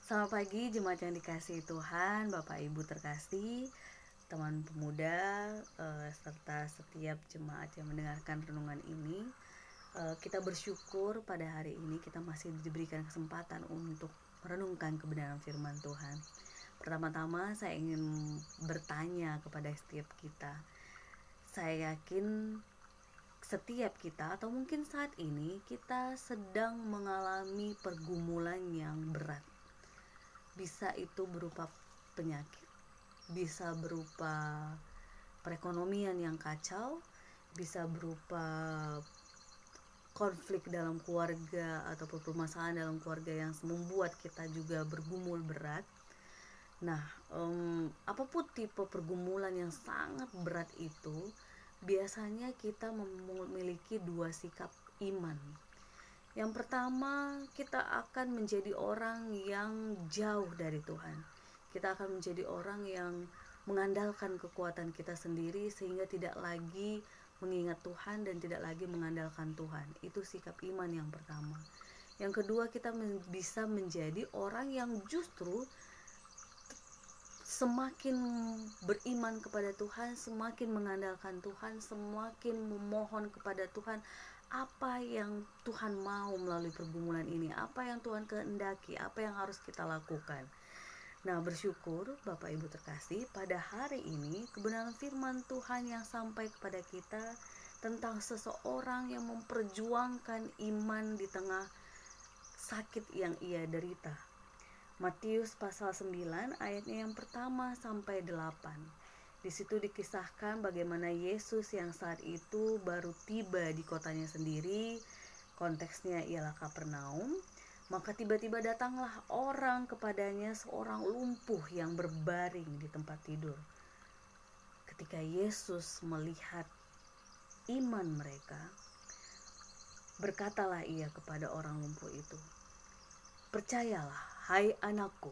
Selamat pagi jemaat yang dikasihi Tuhan, Bapak Ibu terkasih, teman pemuda, serta setiap jemaat yang mendengarkan renungan ini. Kita bersyukur pada hari ini kita masih diberikan kesempatan untuk merenungkan kebenaran firman Tuhan. Pertama-tama saya ingin bertanya kepada setiap kita. Saya yakin setiap kita atau mungkin saat ini kita sedang mengalami pergumulan yang berat. Bisa itu berupa penyakit, bisa berupa perekonomian yang kacau, bisa berupa konflik dalam keluarga ataupun permasalahan dalam keluarga yang membuat kita juga bergumul berat. Nah, apapun tipe pergumulan yang sangat berat itu, biasanya kita memiliki dua sikap iman. Yang pertama, kita akan menjadi orang yang jauh dari Tuhan. Kita akan menjadi orang yang mengandalkan kekuatan kita sendiri sehingga tidak lagi mengingat Tuhan dan tidak lagi mengandalkan Tuhan. Itu sikap iman yang pertama. Yang kedua, kita bisa menjadi orang yang justru semakin beriman kepada Tuhan, semakin mengandalkan Tuhan, semakin memohon kepada Tuhan apa yang Tuhan mau melalui pergumulan ini, apa yang Tuhan kehendaki, apa yang harus kita lakukan. Nah, bersyukur Bapak Ibu terkasih, pada hari ini kebenaran firman Tuhan yang sampai kepada kita tentang seseorang yang memperjuangkan iman di tengah sakit yang ia derita. Matius pasal 9 ayatnya yang pertama sampai 8. Di situ dikisahkan bagaimana Yesus yang saat itu baru tiba di kotanya sendiri. Konteksnya ialah Kapernaum. Maka tiba-tiba datanglah orang kepadanya, seorang lumpuh yang berbaring di tempat tidur. Ketika Yesus melihat iman mereka, berkatalah ia kepada orang lumpuh itu, "Percayalah, hai anakku,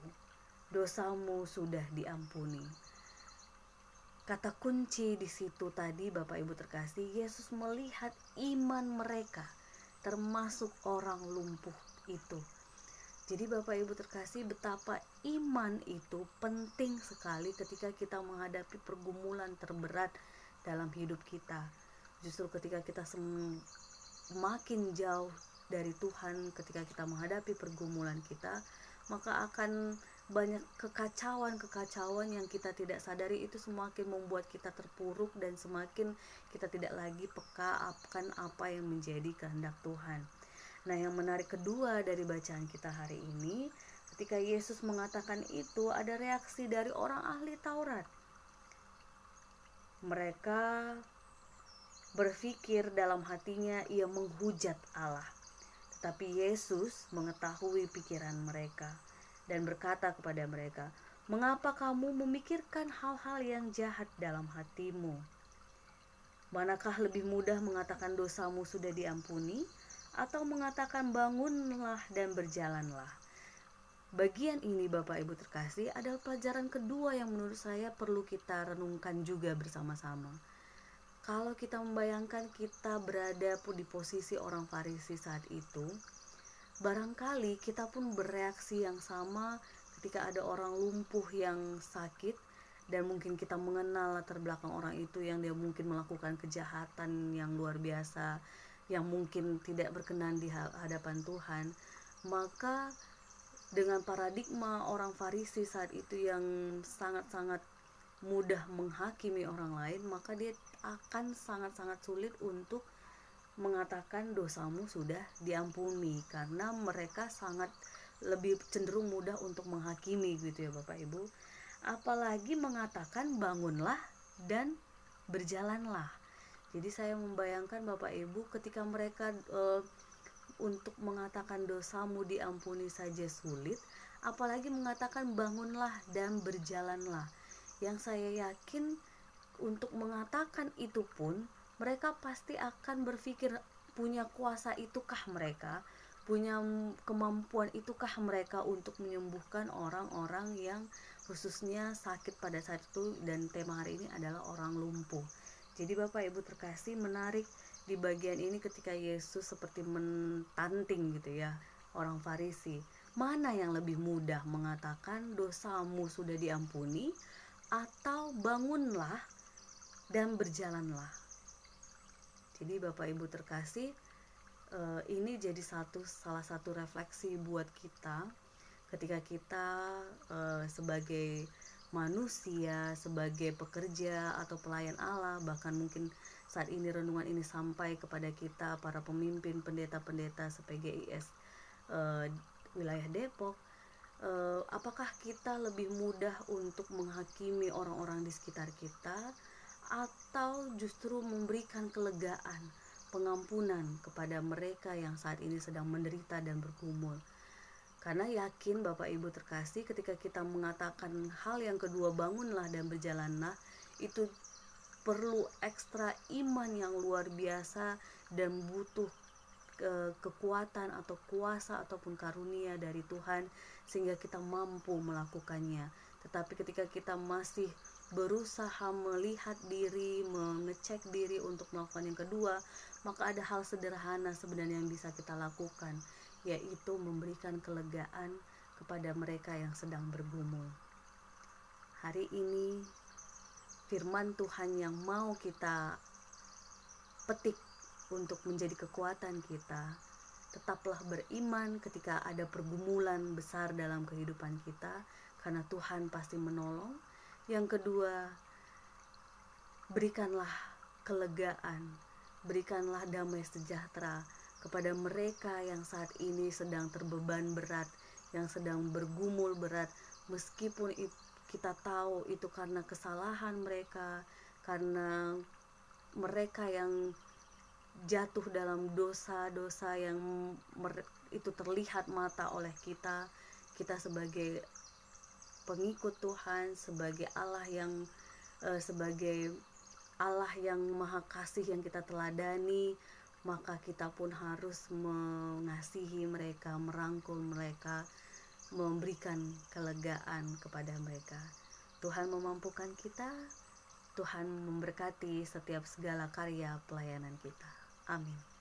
dosamu sudah diampuni." Kata kunci di situ tadi, Bapak Ibu terkasih, Yesus melihat iman mereka, termasuk orang lumpuh itu. Jadi Bapak Ibu terkasih, betapa iman itu penting sekali ketika kita menghadapi pergumulan terberat dalam hidup kita. Justru ketika kita semakin jauh dari Tuhan, ketika kita menghadapi pergumulan kita, maka akan banyak kekacauan yang kita tidak sadari. Itu semakin membuat kita terpuruk dan semakin kita tidak lagi peka akan apa yang menjadi kehendak Tuhan. Nah, yang menarik kedua dari bacaan kita hari ini, ketika Yesus mengatakan itu, ada reaksi dari orang ahli Taurat. Mereka berpikir dalam hatinya ia menghujat Allah. Tetapi Yesus mengetahui pikiran mereka dan berkata kepada mereka, "Mengapa kamu memikirkan hal-hal yang jahat dalam hatimu? Manakah lebih mudah mengatakan dosamu sudah diampuni, atau mengatakan bangunlah dan berjalanlah?" Bagian ini Bapak Ibu terkasih adalah pelajaran kedua yang menurut saya perlu kita renungkan juga bersama-sama. Kalau kita membayangkan kita berada di posisi orang Farisi saat itu, barangkali kita pun bereaksi yang sama ketika ada orang lumpuh yang sakit dan mungkin kita mengenal latar belakang orang itu, yang dia mungkin melakukan kejahatan yang luar biasa, yang mungkin tidak berkenan di hadapan Tuhan. Maka dengan paradigma orang Farisi saat itu yang sangat-sangat mudah menghakimi orang lain, maka dia akan sangat-sangat sulit untuk mengatakan dosamu sudah diampuni, karena mereka sangat lebih cenderung mudah untuk menghakimi gitu ya Bapak Ibu. Apalagi mengatakan bangunlah dan berjalanlah. Jadi saya membayangkan Bapak Ibu ketika mereka untuk mengatakan dosamu diampuni saja sulit, apalagi mengatakan bangunlah dan berjalanlah. Yang saya yakin untuk mengatakan itu pun mereka pasti akan berpikir, punya kuasa itukah mereka, punya kemampuan itukah mereka untuk menyembuhkan orang-orang yang khususnya sakit pada saat itu, dan tema hari ini adalah orang lumpuh. Jadi Bapak Ibu terkasih, menarik di bagian ini ketika Yesus seperti mentanting gitu ya orang Farisi. Mana yang lebih mudah, mengatakan dosamu sudah diampuni, atau bangunlah dan berjalanlah? Jadi Bapak Ibu terkasih, ini jadi salah satu refleksi buat kita ketika kita sebagai manusia, sebagai pekerja atau pelayan Allah, bahkan mungkin saat ini renungan ini sampai kepada kita para pemimpin, pendeta-pendeta SPGIS wilayah Depok. Apakah kita lebih mudah untuk menghakimi orang-orang di sekitar kita, atau justru memberikan kelegaan, pengampunan kepada mereka yang saat ini sedang menderita dan bergumul? Karena yakin Bapak Ibu terkasih, ketika kita mengatakan hal yang kedua, bangunlah dan berjalanlah, itu perlu ekstra iman yang luar biasa dan butuh kekuatan atau kuasa ataupun karunia dari Tuhan sehingga kita mampu melakukannya. Tetapi ketika kita masih berusaha melihat diri, mengecek diri untuk melakukan yang kedua, maka ada hal sederhana sebenarnya yang bisa kita lakukan, yaitu memberikan kelegaan kepada mereka yang sedang bergumul. Hari ini firman Tuhan yang mau kita petik untuk menjadi kekuatan kita, tetaplah beriman ketika ada pergumulan besar dalam kehidupan kita, karena Tuhan pasti menolong. Yang kedua, berikanlah kelegaan, berikanlah damai sejahtera kepada mereka yang saat ini sedang terbeban berat, yang sedang bergumul berat, meskipun kita tahu itu karena kesalahan mereka, karena mereka yang jatuh dalam dosa-dosa yang itu terlihat mata oleh kita sebagai pengikut Tuhan, sebagai Allah yang maha kasih yang kita teladani, maka kita pun harus mengasihi mereka, merangkul mereka, memberikan kelegaan kepada mereka. Tuhan memampukan kita, Tuhan memberkati setiap segala karya pelayanan kita. Amin.